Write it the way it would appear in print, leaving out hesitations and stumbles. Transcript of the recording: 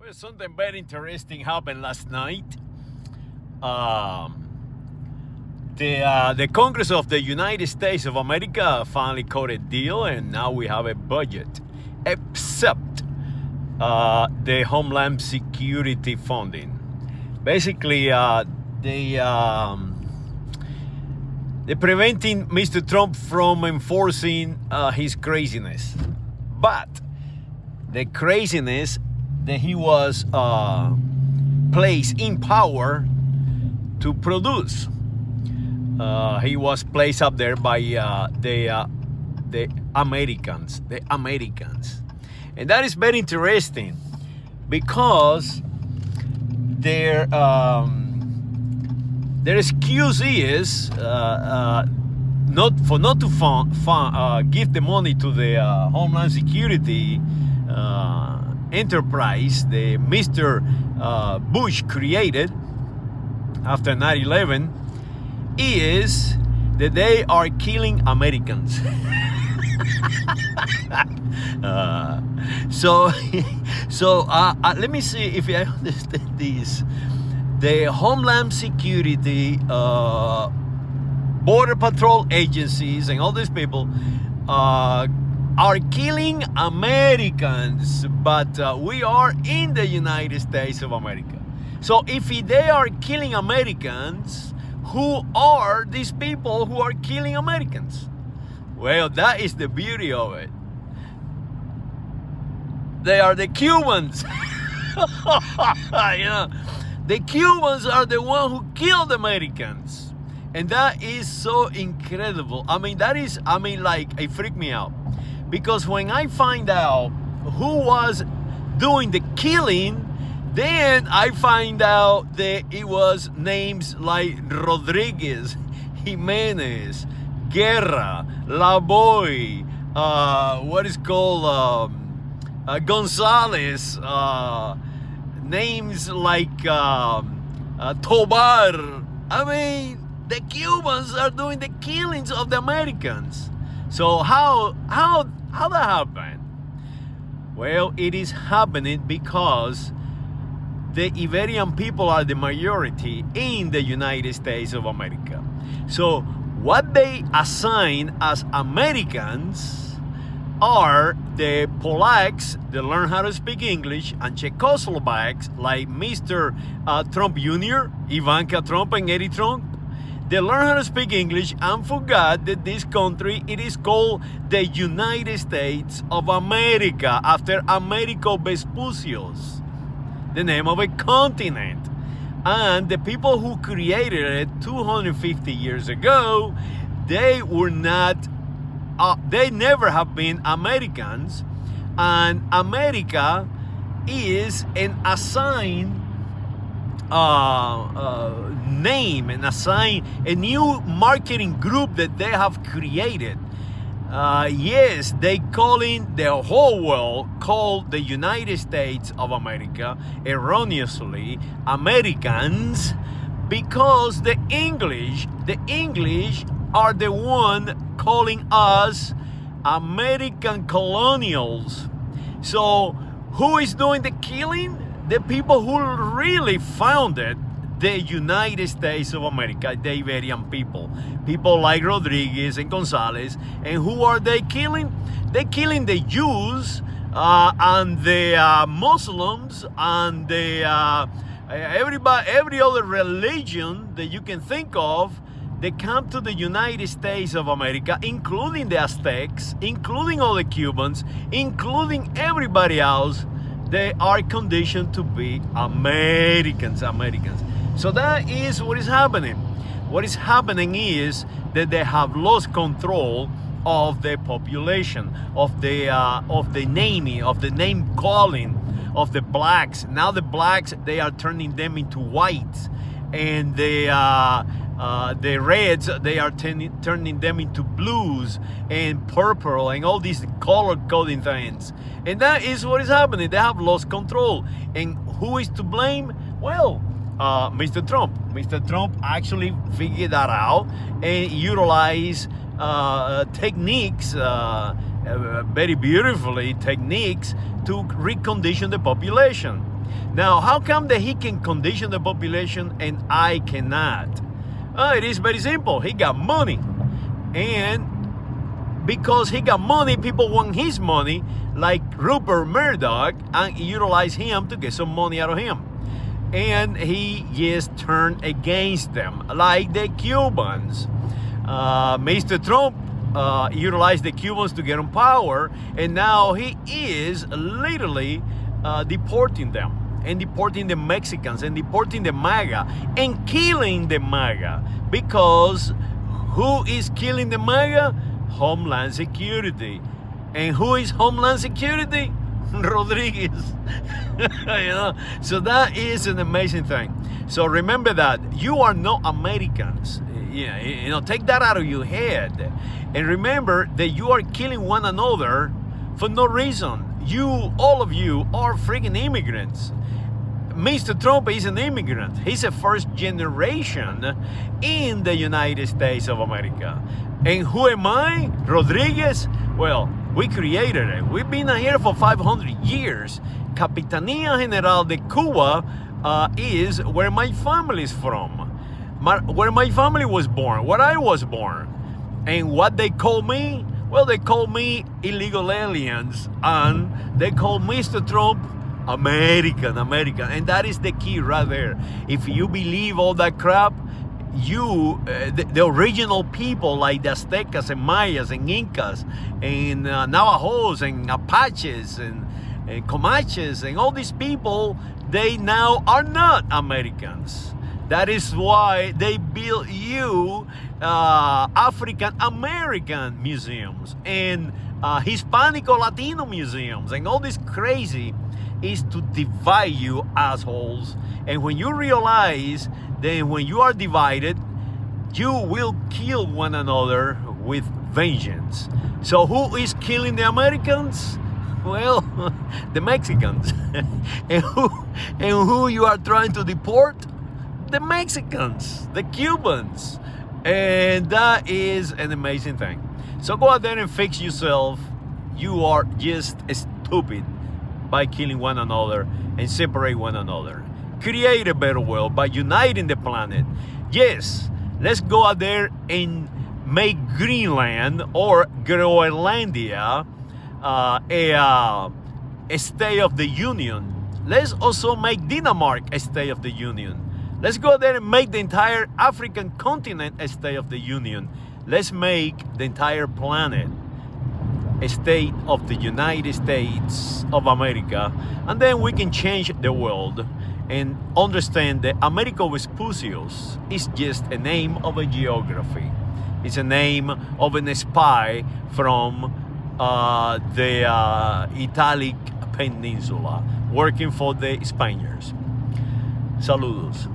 Well, something very interesting happened last night. Um, the Congress of the United States of America finally cut a deal, and now we have a budget, except the Homeland Security funding. Basically, they're preventing Mr. Trump from enforcing his craziness, but the craziness that he was placed in power to produce. He was placed up there by the Americans, and that is very interesting because their excuse is not to give the money to the Homeland Security enterprise the Mr. Bush created after 9/11 is that they are killing Americans. So let me see if I understand this. The Homeland Security, Border Patrol agencies, and all these people are killing Americans, but we are in the United States of America. So if they are killing Americans, who are these people who are killing Americans? Well, that is the beauty of it. They are the Cubans. The Cubans are the one who killed Americans. And that is so incredible. It freaked me out. Because when I find out who was doing the killing, then I find out that it was names like Rodriguez, Jimenez, Guerra, Lavoy, Gonzalez, names like Tobar. The Cubans are doing the killings of the Americans. So how that happened? Well, it is happening because the Iberian people are the majority in the United States of America. So what they assign as Americans are the Polacks that learn how to speak English, and Czechoslovaks like Mr. Trump Jr., Ivanka Trump, and Eddie Trump. They learn how to speak English and forgot that this country, it is called the United States of America, after Americo Vespucius, the name of a continent. And the people who created it 250 years ago, they were not, they never have been Americans. And America is an assigned name, and assign a new marketing group that they have created. Yes, they calling the whole world called the United States of America, erroneously Americans, because the English are the one calling us American colonials. So who is doing the killing? The people who really founded the United States of America, the Iberian people. People like Rodriguez and Gonzalez. And who are they killing? They're killing the Jews and the Muslims and the every other religion that you can think of. They come to the United States of America, including the Aztecs, including all the Cubans, including everybody else. They are conditioned to be Americans. So that is what is happening. What is happening is that they have lost control of the population, of the naming, of the name calling of the blacks. Now the blacks, they are turning them into whites, and the reds, they are turning them into blues and purple and all these color coding things. And that is what is happening. They have lost control. And who is to blame? Well, Mr. Trump. Mr. Trump actually figured that out and utilized techniques, very beautifully techniques, to recondition the population. Now, how come that he can condition the population and I cannot? It is very simple. He got money. And because he got money, people want his money, like Rupert Murdoch, and utilize him to get some money out of him. And he just turned against them, like the Cubans. Mr. Trump utilized the Cubans to get on power, and now he is literally deporting them, and deporting the Mexicans, and deporting the MAGA, and killing the MAGA. Because who is killing the MAGA? Homeland Security. And who is Homeland Security? Rodriguez. So that is an amazing thing. So remember that you are not Americans. Take that out of your head, and remember that you are killing one another for no reason. All of you are freaking immigrants. Mr. Trump is an immigrant. He's a first generation in the United States of America. And who am I? Rodriguez? Well, we created it. We've been here for 500 years. Capitanía General de Cuba is where my family is from. Where my family was born, where I was born. And what they call me? Well, they call me illegal aliens. And they call Mr. Trump American. And that is the key right there. If you believe all that crap, the original people like the Aztecas and Mayas and Incas and Navajos and Apaches and Comanches and all these people, they now are not Americans. That is why they built African American museums and Hispanic or Latino museums and all this crazy is to divide you assholes. And when you realize that when you are divided, you will kill one another with vengeance. So who is killing the Americans? Well, the Mexicans. and who you are trying to deport? The Mexicans, the Cubans. And that is an amazing thing. So go out there and fix yourself. You are just stupid by killing one another and separate one another. Create a better world by uniting the planet. Yes, let's go out there and make Greenland or Groenlandia a state of the Union. Let's also make Denmark a state of the Union. Let's go there and make the entire African continent a state of the Union. Let's make the entire planet a state of the United States of America. And then we can change the world and understand that America Vespucius is just a name of a geography. It's a name of an spy from the Italic Peninsula working for the Spaniards. Saludos.